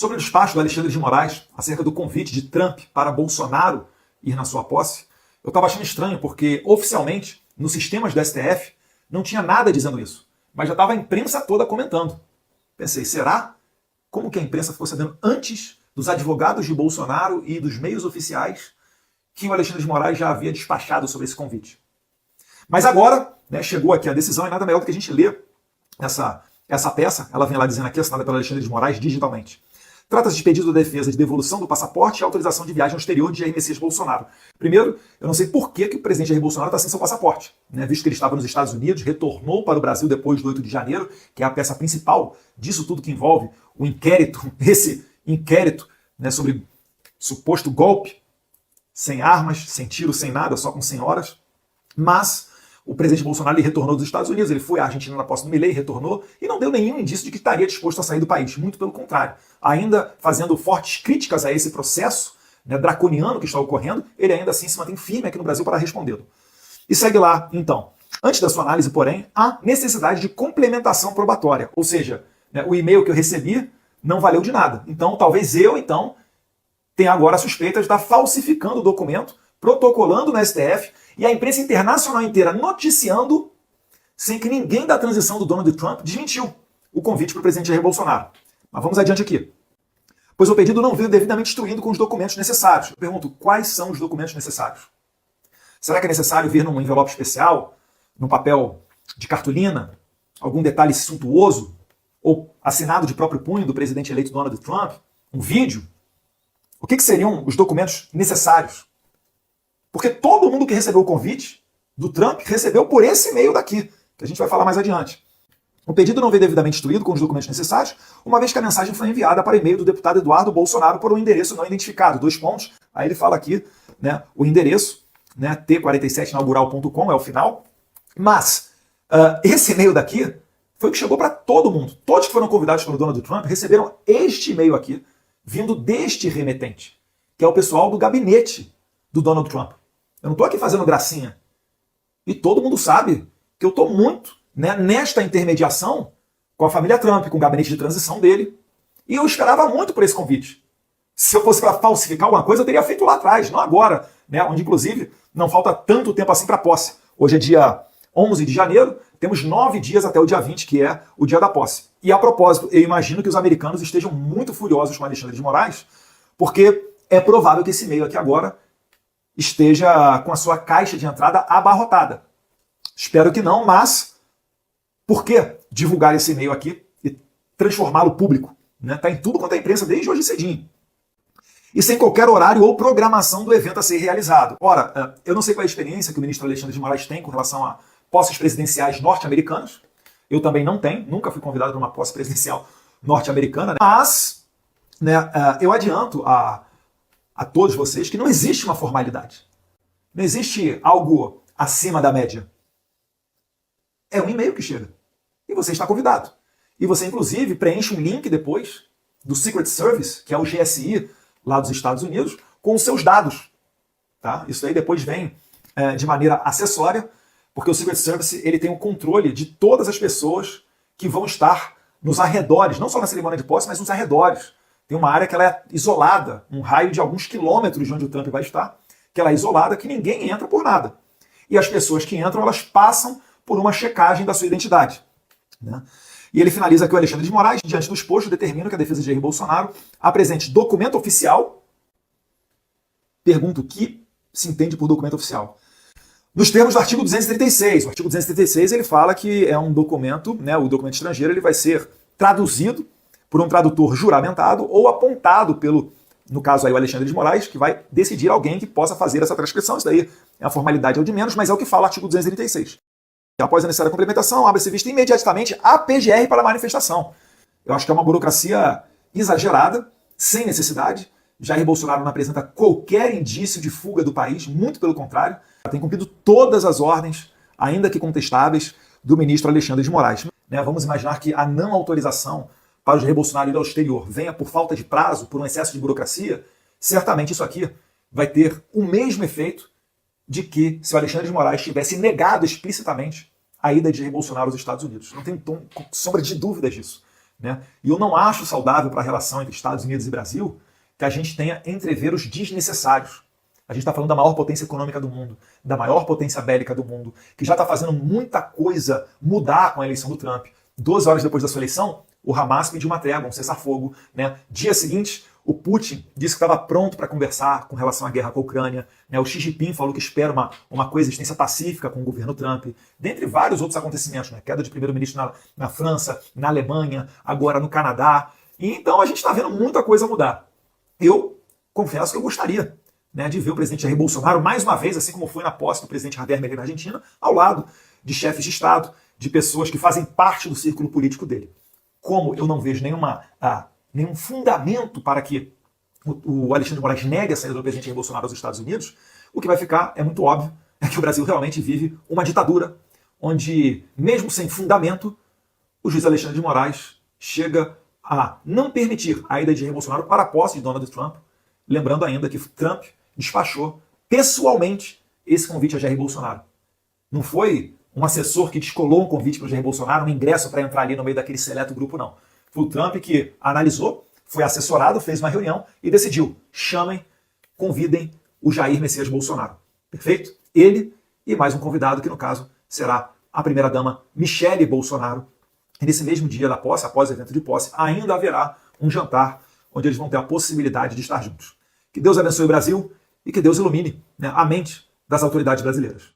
Sobre o despacho do Alexandre de Moraes acerca do convite de Trump para Bolsonaro ir na sua posse, eu estava achando estranho porque, oficialmente, nos sistemas do STF, não tinha nada dizendo isso. Mas já estava a imprensa toda comentando. Pensei, será? Como que a imprensa ficou sabendo antes dos advogados de Bolsonaro e dos meios oficiais que o Alexandre de Moraes já havia despachado sobre esse convite? Mas agora, né, chegou aqui a decisão e nada melhor do que a gente ler essa peça. Ela vem lá dizendo aqui, assinada pelo Alexandre de Moraes digitalmente. Trata-se de pedido da defesa de devolução do passaporte e autorização de viagem ao exterior de Jair Messias Bolsonaro. Primeiro, eu não sei por que o presidente Jair Bolsonaro está sem seu passaporte, né? Visto que ele estava nos Estados Unidos, retornou para o Brasil depois do 8 de janeiro, que é a peça principal disso tudo que envolve o inquérito, esse inquérito, né, sobre suposto golpe, sem armas, sem tiro, sem nada, só com senhoras. Mas o presidente Bolsonaro ele retornou dos Estados Unidos, ele foi à Argentina na posse do Milei, retornou e não deu nenhum indício de que estaria disposto a sair do país. Muito pelo contrário. Ainda fazendo fortes críticas a esse processo, né, draconiano que está ocorrendo, ele ainda assim se mantém firme aqui no Brasil para respondê-lo. E segue lá, então. Antes da sua análise, porém, há necessidade de complementação probatória. Ou seja, né, o e-mail que eu recebi não valeu de nada. Então, talvez eu, tenha agora a suspeita de estar falsificando o documento, protocolando no STF, e a imprensa internacional inteira noticiando, sem que ninguém da transição do Donald Trump desmentiu o convite para o presidente Jair Bolsonaro. Mas vamos adiante aqui. Pois o pedido não veio devidamente instruído com os documentos necessários. Eu pergunto, quais são os documentos necessários? Será que é necessário vir num envelope especial, num papel de cartolina, algum detalhe suntuoso, ou assinado de próprio punho do presidente eleito Donald Trump? Um vídeo? O que seriam os documentos necessários? Porque todo mundo que recebeu o convite do Trump recebeu por esse e-mail daqui, que a gente vai falar mais adiante. O pedido não veio devidamente instruído com os documentos necessários, uma vez que a mensagem foi enviada para e-mail do deputado Eduardo Bolsonaro por um endereço não identificado. 2 pontos. Aí ele fala aqui, né, o endereço, né, t47inaugural.com é o final. Mas esse e-mail daqui foi o que chegou para todo mundo. Todos que foram convidados pelo Donald Trump receberam este e-mail aqui, vindo deste remetente, que é o pessoal do gabinete do Donald Trump. Eu não estou aqui fazendo gracinha. E todo mundo sabe que eu estou muito, né, nesta intermediação com a família Trump, com o gabinete de transição dele. E eu esperava muito por esse convite. Se eu fosse para falsificar alguma coisa, eu teria feito lá atrás, não agora, né, onde inclusive não falta tanto tempo assim para a posse. Hoje é dia 11 de janeiro, temos 9 dias até o dia 20, que é o dia da posse. E a propósito, eu imagino que os americanos estejam muito furiosos com Alexandre de Moraes, porque é provável que esse e-mail aqui agora esteja com a sua caixa de entrada abarrotada. Espero que não, mas por que divulgar esse e-mail aqui e transformá-lo público? Está em tudo quanto é imprensa desde hoje cedinho. E sem qualquer horário ou programação do evento a ser realizado. Ora, eu não sei qual é a experiência que o ministro Alexandre de Moraes tem com relação a posses presidenciais norte-americanas. Eu também não tenho, nunca fui convidado para uma posse presidencial norte-americana, né? Mas eu adianto a todos vocês que não existe uma formalidade. Não existe algo acima da média. É um e-mail que chega. E você está convidado. E você, inclusive, preenche um link depois do Secret Service, que é o GSI lá dos Estados Unidos, com os seus dados. Tá? Isso aí depois vem de maneira acessória, porque o Secret Service ele tem o controle de todas as pessoas que vão estar nos arredores, não só na cerimônia de posse, mas nos arredores. Tem uma área que ela é isolada, um raio de alguns quilômetros de onde o Trump vai estar, que ela é isolada, que ninguém entra por nada. E as pessoas que entram, elas passam por uma checagem da sua identidade. Né? E ele finaliza aqui o Alexandre de Moraes, diante do exposto, determina que a defesa de Jair Bolsonaro apresente documento oficial. Pergunto o que se entende por documento oficial. Nos termos do artigo 236. O artigo 236 ele fala que é um documento, né, o documento estrangeiro ele vai ser traduzido por um tradutor juramentado ou apontado pelo, no caso aí o Alexandre de Moraes, que vai decidir alguém que possa fazer essa transcrição. Isso daí é a formalidade ao de menos, mas é o que fala o artigo 236. Após a necessária complementação, abre-se vista imediatamente a PGR para a manifestação. Eu acho que é uma burocracia exagerada, sem necessidade. Jair Bolsonaro não apresenta qualquer indício de fuga do país, muito pelo contrário. Tem cumprido todas as ordens, ainda que contestáveis, do ministro Alexandre de Moraes. Vamos imaginar que a não autorização para o Jair Bolsonaro ir ao exterior venha por falta de prazo, por um excesso de burocracia. Certamente isso aqui vai ter o mesmo efeito de que se o Alexandre de Moraes tivesse negado explicitamente a ida de Jair Bolsonaro aos Estados Unidos. Não tem sombra de dúvida disso. né? E eu não acho saudável para a relação entre Estados Unidos e Brasil que a gente tenha entreveros desnecessários. A gente está falando da maior potência econômica do mundo, da maior potência bélica do mundo, que já está fazendo muita coisa mudar com a eleição do Trump. 12 horas depois da sua eleição, o Hamas pediu uma trégua, um cessar-fogo, né? Dia seguinte, o Putin disse que estava pronto para conversar com relação à guerra com a Ucrânia. Né? O Xi Jinping falou que espera uma coexistência pacífica com o governo Trump. Dentre vários outros acontecimentos, né? Queda de primeiro-ministro na França, na Alemanha, agora no Canadá. E então a gente está vendo muita coisa mudar. Eu confesso que eu gostaria, né, de ver o presidente Jair Bolsonaro mais uma vez, assim como foi na posse do presidente Javier Milei na Argentina, ao lado de chefes de Estado, de pessoas que fazem parte do círculo político dele. Como eu não vejo nenhum fundamento para que o Alexandre de Moraes negue a saída do presidente Jair Bolsonaro aos Estados Unidos, o que vai ficar, é muito óbvio, é que o Brasil realmente vive uma ditadura, onde, mesmo sem fundamento, o juiz Alexandre de Moraes chega a não permitir a ida de Jair Bolsonaro para a posse de Donald Trump, lembrando ainda que Trump despachou pessoalmente esse convite a Jair Bolsonaro. Não foi um assessor que descolou um convite para o Jair Bolsonaro, um ingresso para entrar ali no meio daquele seleto grupo, não. Foi o Trump que analisou, foi assessorado, fez uma reunião e decidiu: chamem, convidem o Jair Messias Bolsonaro. Perfeito? Ele e mais um convidado, que no caso será a primeira-dama Michele Bolsonaro. E nesse mesmo dia da posse, após o evento de posse, ainda haverá um jantar onde eles vão ter a possibilidade de estar juntos. Que Deus abençoe o Brasil e que Deus ilumine, né, a mente das autoridades brasileiras.